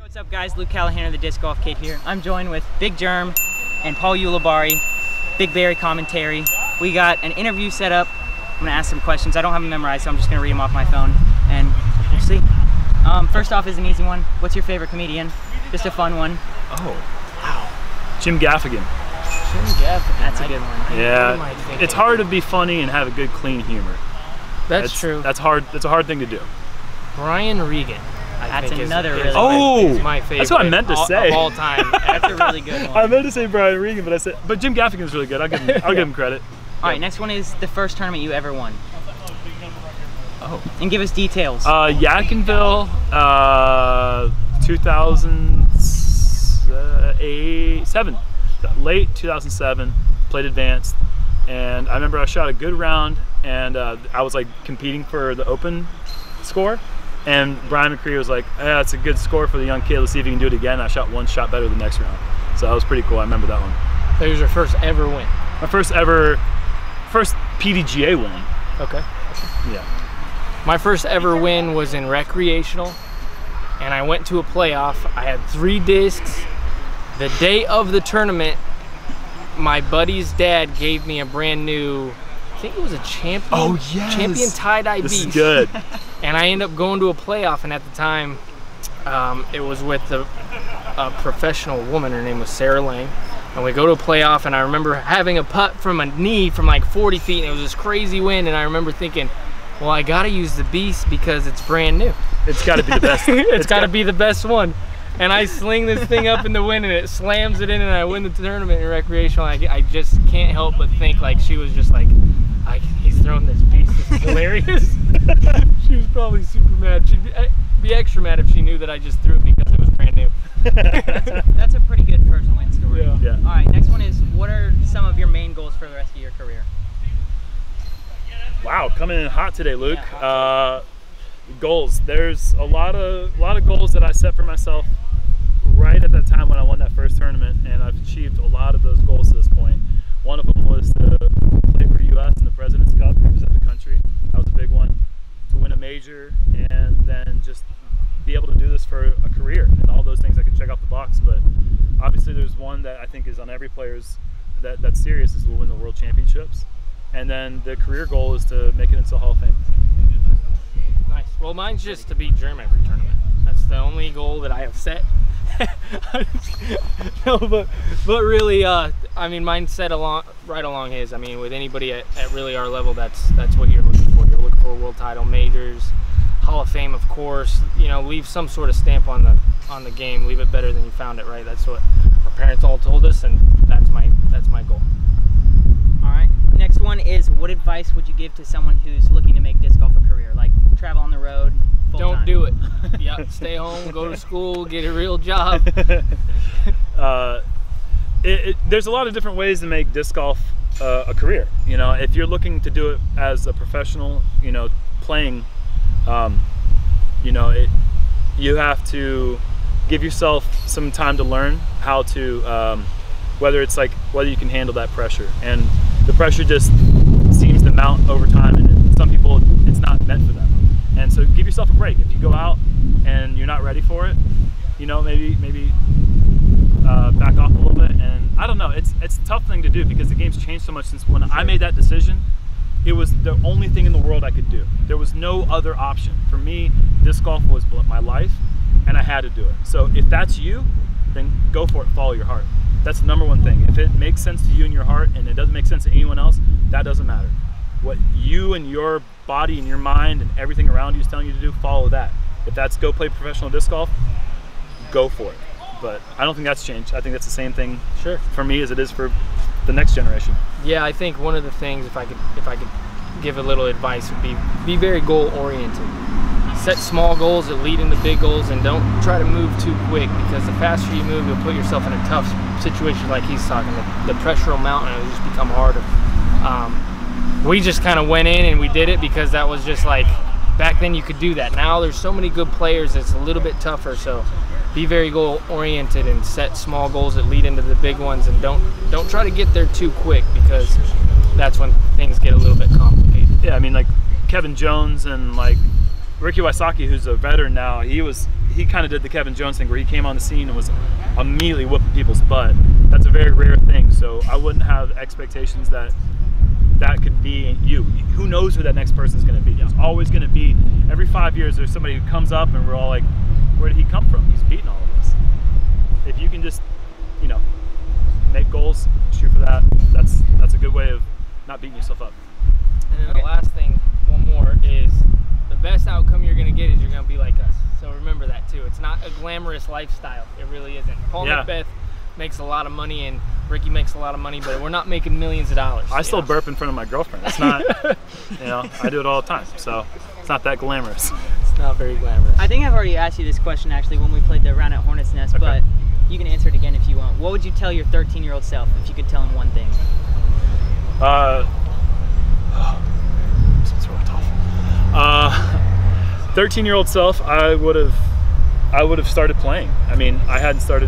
What's up, guys? Luke Callahan, the Disc Golf Kid here. I'm joined with Big Germ and Paul ULIBARRI, Big Barry commentary. We got an interview set up. I'm gonna ask some questions. I don't have them memorized, so I'm just gonna read them off my phone, and we'll see. First off is an easy one. What's your favorite comedian? Just a fun one. Oh, wow. Jim Gaffigan. Jim Gaffigan. That's a good one. Yeah, it's hard to be funny and have a good, clean humor. That's true. That's hard. That's a hard thing to do. Brian Regan. That's another really good my, my favorite. That's what I meant to say. Of all time. That's a really good one. I meant to say Brian Regan, but Jim Gaffigan's really good. I'll give him credit. All right, next one is the first tournament you ever won. Oh. And give us details. Yadkinville, 2007, late 2007, played advanced, and I remember I shot a good round, and I was like competing for the open score, and Brian McCree was like, "Yeah, it's a good score for the young kid. Let's see if he can do it again." I shot one shot better the next round, so that was pretty cool. I remember that one. That was your first ever win. My first PDGA win. Okay. Yeah. My first ever win was in recreational, and I went to a playoff. I had 3 discs. The day of the tournament, my buddy's dad gave me a brand new, I think it was a champion. Oh, yes. Champion tie-dye beast. This is good. And I ended up going to a playoff, and at the time, it was with a professional woman. Her name was Sarah Lang. And we go to a playoff, and I remember having a putt from a knee from like 40 feet, and it was this crazy wind, and I remember thinking, well, I gotta use the beast because it's brand new. It's gotta be the best. It's gotta be the best one. And I sling this thing up in the wind, and it slams it in, and I win the tournament in recreational. I just can't help but think like she was just like, he's throwing this beast, this is hilarious. She was probably super mad. She'd be extra mad if she knew that I just threw it because it was brand new. That's a pretty good first win story. Yeah. All right, next one is, what are some of your main goals for the rest of your career? Wow, coming in hot today, Luke. Yeah, Goals. There's a lot of goals that I set for myself right at that time when I won that first tournament, and I've achieved a lot of those goals to this point. One of them was to play for the U.S. in the President's Cup, represent the country. That was a big one. To win a major, and then just be able to do this for a career, and all those things I could check off the box. But obviously, there's one that I think is on every player's that's serious, is to win the World Championships. And then the career goal is to make it into the Hall of Fame. Nice. Well, mine's just to beat Germ every tournament. That's the only goal that I have set. No, but really, I mean, mine's set right along his. I mean, with anybody at really our level, that's what you're looking for. You're looking for a world title, majors, Hall of Fame, of course. You know, leave some sort of stamp on the game. Leave it better than you found it. Right. That's what our parents all told us, and that's my goal. All right. Next one is, what advice would you give to someone who's looking to make disc golf a career, like travel on the road full Don't time? do it. Yeah, stay home, go to school, get a real job. There's a lot of different ways to make disc golf a career. You know, if you're looking to do it as a professional, you know, playing, you know, you have to give yourself some time to learn how to, whether you can handle that pressure. And the pressure just seems to mount over time, and some people, it's not meant for them. And so give yourself a break. If you go out and you're not ready for it, you know, maybe back off a little bit. And I don't know, it's a tough thing to do because the game's changed so much since when I made that decision. It was the only thing in the world I could do. There was no other option. For me, disc golf was my life, and I had to do it. So if that's you, then go for it, follow your heart. That's the #1 thing. If it makes sense to you in your heart and it doesn't make sense to anyone else, that doesn't matter. What you and your body and your mind and everything around you is telling you to do, follow that. If that's go play professional disc golf, go for it. But I don't think that's changed. I think that's the same thing for me as it is for the next generation. Yeah, I think one of the things, if I could give a little advice, would be very goal oriented. Set small goals that lead into big goals, and don't try to move too quick, because the faster you move, you'll put yourself in a tough situation like he's talking. The pressure will mount and it'll just become harder. We just kind of went in and we did it because that was just like, back then you could do that. Now there's so many good players, it's a little bit tougher. So be very goal oriented and set small goals that lead into the big ones, and don't try to get there too quick, because that's when things get a little bit complicated. Yeah, I mean, like Kevin Jones and like Ricky Wysocki, who's a veteran now, he was he kind of did the Kevin Jones thing where he came on the scene and was immediately whooping people's butt. That's a very rare thing, so I wouldn't have expectations that that could be you. Who knows who that next person is going to be? There's always going to be, every 5 years there's somebody who comes up and we're all like, where did he come from? He's beating all of us. If you can just, you know, make goals, shoot for that, that's a good way of not beating yourself up. And then the last thing, one more, is the best outcome you're going to get is you're going to be like us. So remember that too. It's not a glamorous lifestyle. It really isn't. Paul Macbeth makes a lot of money and Ricky makes a lot of money, but we're not making millions of dollars. I still burp in front of my girlfriend. It's not, you know, I do it all the time. So it's not that glamorous. It's not very glamorous. I think I've already asked you this question actually when we played the round at Hornets Nest, but you can answer it again if you want. What would you tell your 13-year-old self if you could tell him one thing? It's really tough. 13-year-old self, I would have started playing. I mean, I didn't start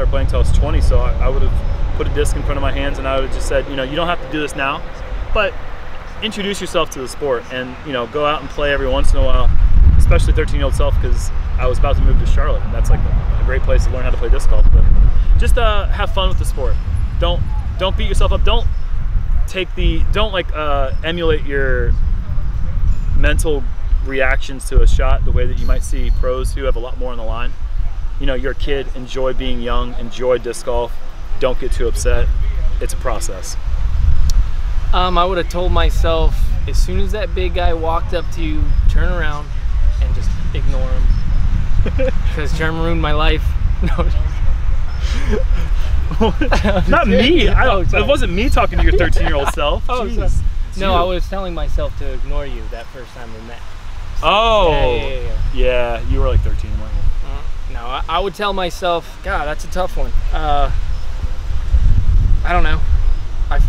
playing until I was 20, so I would have put a disc in front of my hands and I would have just said, you know, you don't have to do this now, but introduce yourself to the sport and, you know, go out and play every once in a while, especially 13-year-old self, because I was about to move to Charlotte and that's like a great place to learn how to play disc golf. But just have fun with the sport. Don't beat yourself up. Don't emulate your mental reactions to a shot the way that you might see pros who have a lot more on the line. You know, you're a kid, enjoy being young, enjoy disc golf, don't get too upset. It's a process. I would have told myself, as soon as that big guy walked up to you, turn around and just ignore him. Because Jerm ruined my life. No. Not me. It wasn't me talking to your 13-year-old self. Oh, jeez. No, I was telling myself to ignore you that first time we met. So, oh, yeah, you were like 13, weren't you? No, I would tell myself, God, that's a tough one. I don't know.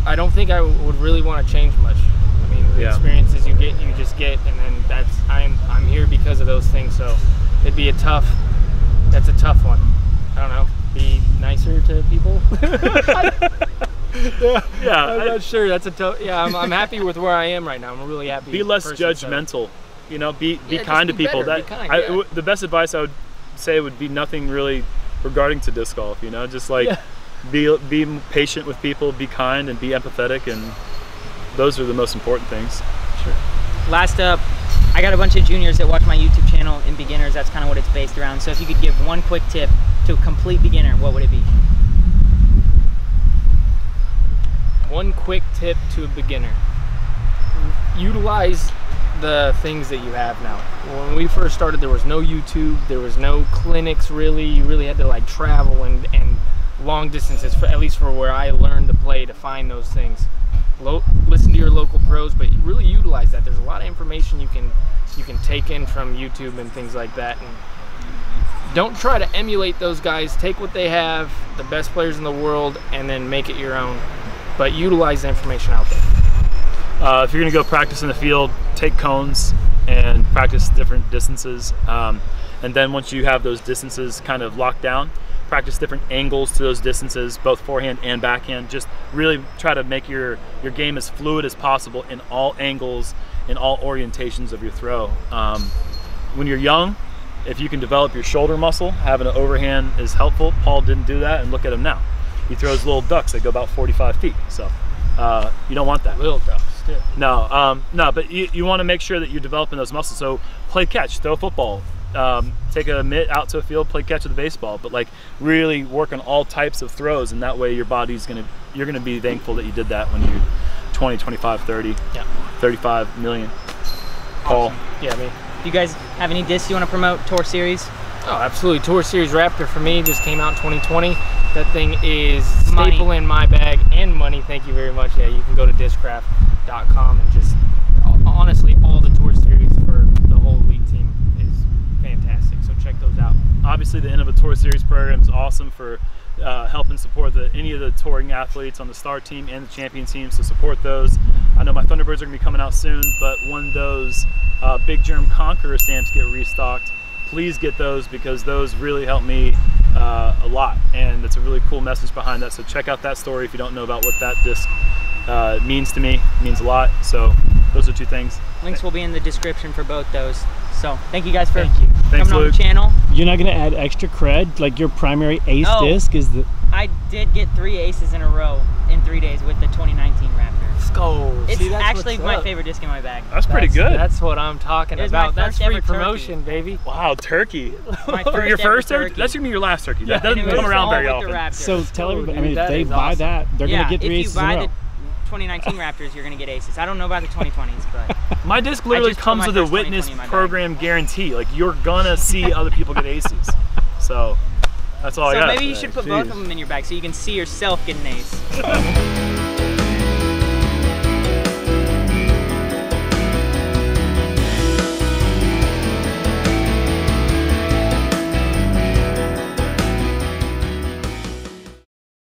I don't think I would really want to change much. I mean, the experiences you get, you just get, and then I'm here because of those things. So it'd be that's a tough one. I don't know. Be nicer to people. I'm not sure. That's a tough. Yeah, I'm happy with where I am right now. I'm really happy. Be less judgmental. You know, be kind to people. The best advice I would say would be nothing really regarding to disc golf. You know, just like be patient with people, be kind, and be empathetic, and those are the most important things. Sure. Last up, I got a bunch of juniors that watch my YouTube channel and beginners. That's kind of what it's based around. So if you could give one quick tip to a complete beginner, what would it be? One quick tip to a beginner. Utilize the things that you have now. When we first started, there was no YouTube, there was no clinics really. You really had to like travel and long distances, at least for where I learned to play, to find those things. Listen to your local pros, but really utilize that. There's a lot of information you can take in from YouTube and things like that. And don't try to emulate those guys. Take what they have, the best players in the world, and then make it your own. But utilize the information out there. If you're gonna go practice in the field, take cones and practice different distances. And then once you have those distances kind of locked down, practice different angles to those distances, both forehand and backhand. Just really try to make your game as fluid as possible in all angles, in all orientations of your throw. When you're young, if you can develop your shoulder muscle, having an overhand is helpful. Paul didn't do that, and look at him now. He throws little ducks that go about 45 feet. So you don't want that. Little ducks, too. No, but you want to make sure that you're developing those muscles. So play catch, throw a football, take a mitt out to a field, play catch with a baseball, but like really work on all types of throws, and that way your body's you're gonna be thankful that you did that when you're 20, 25, 30, 35 million. Paul. Awesome. Yeah, me. Do you guys have any discs you want to promote? Tour Series? Oh, absolutely. Tour Series Raptor for me just came out in 2020. That thing is staple in my bag, and money. Thank you very much. Yeah, you can go to discraft.com and just honestly, all the Tour Series for the whole league team is fantastic. So check those out. Obviously, the Innova Tour Series program is awesome for helping support any of the touring athletes on the star team and the champion teams, to support those. I know my Thunderbirds are going to be coming out soon, but when those Big Germ Conqueror stamps get restocked, please get those, because those really help me a lot, and it's a really cool message behind that. So check out that story if you don't know about what that disc means to me. It means a lot. So those are two things. Links will be in the description for both those. So thank you guys for Thanks, coming on Luke. the channel. You're not gonna add extra cred? Like your primary ace Oh. disc is the. I did get 3 aces in a row in 3 days with the 2019 Raptor. Let's go. It's See, that's actually what's my up. favorite disc in my bag. That's pretty good. That's what I'm talking It was my about. That's first free ever promotion, baby. Wow, turkey. My For your ever first turkey? That's gonna be your last turkey. That And doesn't it come was around all very with often. the Raptor. So tell everybody. I dude, mean, if that they is buy awesome. that, they're Yeah, gonna get 3 if you aces in a buy row. the 2019 Raptors, you're gonna get aces. I don't know about the 2020s, but My disc literally just put comes my with a first 2020 witness in my bag. program guarantee. Like you're gonna see other people get aces. So that's all I so got. maybe you should put both of them in your bag so you can see yourself get an ace.